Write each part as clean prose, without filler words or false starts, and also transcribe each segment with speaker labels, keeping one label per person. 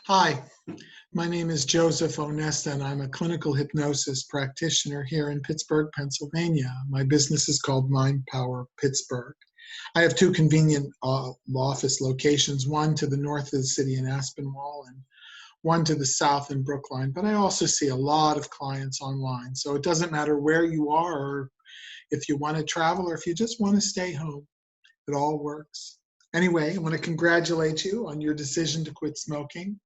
Speaker 1: Hi, my name is Joseph Onesta, and I'm a clinical hypnosis practitioner here in Pittsburgh, Pennsylvania. My business is called Mind Power Pittsburgh. I have two convenient office locations, one to the north of the city in Aspinwall and one to the south in Brookline, but I also see a lot of clients online. So it doesn't matter where you are, or if you want to travel, or if you just want to stay home, it all works. Anyway, I want to congratulate you on your decision to quit smoking.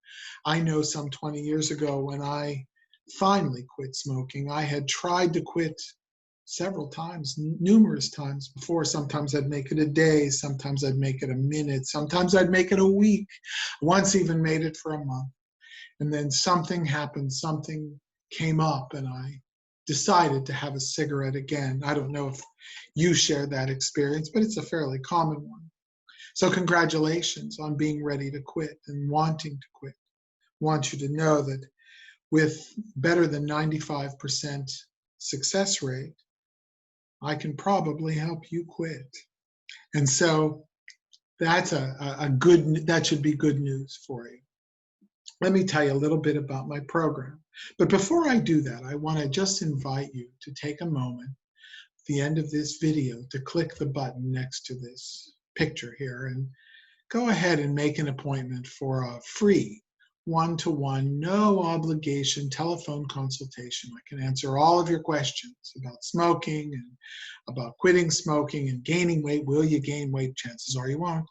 Speaker 1: I know some 20 years ago when I finally quit smoking, I had tried to quit several times, numerous times before. Sometimes I'd make it a day, sometimes I'd make it a minute, sometimes I'd make it a week, once even made it for a month. And then something happened, something came up, and I decided to have a cigarette again. I don't know if you share that experience, but it's a fairly common one. So congratulations on being ready to quit and wanting to quit. I want you to know that with better than 95% success rate, I can probably help you quit. And so that's that should be good news for you. Let me tell you a little bit about my program. But before I do that, I want to just invite you to take a moment at the end of this video to click the button next to this picture here and go ahead and make an appointment for a free one-to-one, no obligation telephone consultation. I can answer all of your questions about smoking and about quitting smoking and gaining weight. Will you gain weight? Chances are you won't.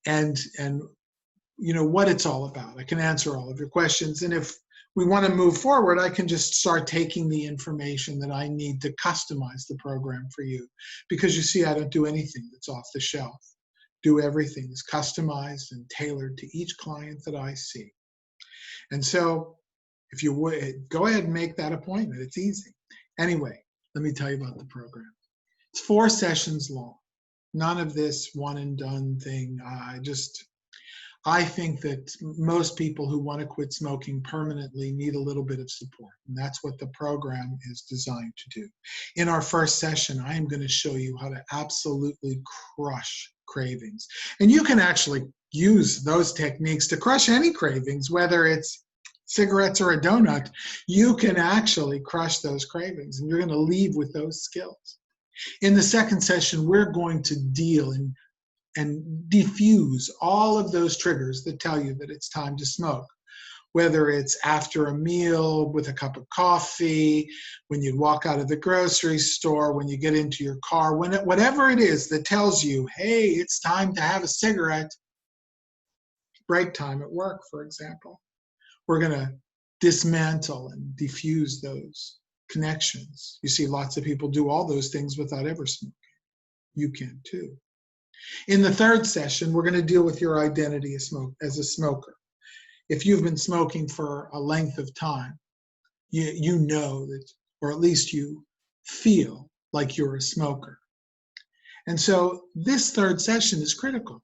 Speaker 1: And you know what it's all about. I can answer all of your questions. And if we want to move forward, I can just start taking the information that I need to customize the program for you. Because you see, I don't do anything that's off the shelf. Do everything is customized and tailored to each client that I see. And so if you would, go ahead and make that appointment. It's easy. Anyway, let me tell you about the program. It's 4 sessions long. None of this one and done thing. I think that most people who want to quit smoking permanently need a little bit of support, and that's what the program is designed to do. In our first session, I am going to show you how to absolutely crush cravings. And you can actually use those techniques to crush any cravings, whether it's cigarettes or a donut. You can actually crush those cravings, and you're going to leave with those skills. In the second session, we're going to deal and diffuse all of those triggers that tell you that it's time to smoke, whether it's after a meal with a cup of coffee, when you walk out of the grocery store, when you get into your car, whatever it is that tells you, hey, it's time to have a cigarette. Break time at work, for example. We're going to dismantle and diffuse those connections. You see, lots of people do all those things without ever smoking. You can too. In the third session, we're going to deal with your identity as a smoker. If you've been smoking for a length of time, you know that, or at least you feel like you're a smoker. And so this third session is critical.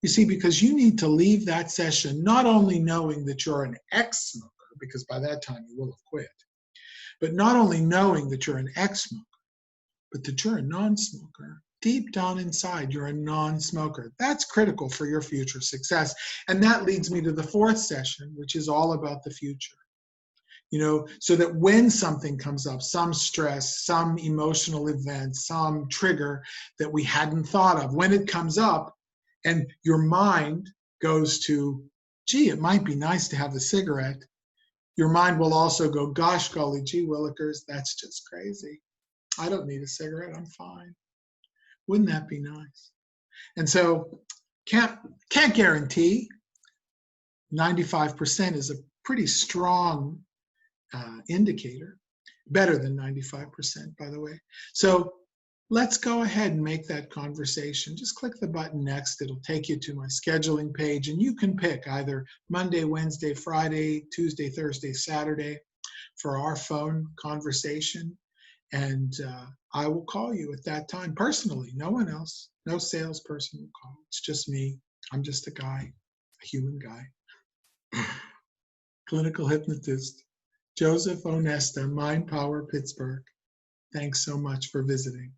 Speaker 1: You see, because you need to leave that session not only knowing that you're an ex-smoker, because by that time you will have quit, but not only knowing that you're an ex-smoker, but that you're a non-smoker. Deep down inside, you're a non-smoker. That's critical for your future success. And that leads me to the fourth session, which is all about the future. You know, so that when something comes up, some stress, some emotional event, some trigger that we hadn't thought of, when it comes up and your mind goes to, gee, it might be nice to have a cigarette, your mind will also go, gosh, golly, gee willikers, that's just crazy. I don't need a cigarette, I'm fine. Wouldn't that be nice? And so can't guarantee. 95% is a pretty strong indicator, better than 95%, by the way. So let's go ahead and make that conversation. Just click the button next. It'll take you to my scheduling page, and you can pick either Monday, Wednesday, Friday, Tuesday, Thursday, Saturday for our phone conversation. And I will call you at that time personally. No one else, no salesperson will call. It's just me. I'm just a guy, a human guy. Clinical hypnotist, Joseph Onesta, Mind Power Pittsburgh. Thanks so much for visiting.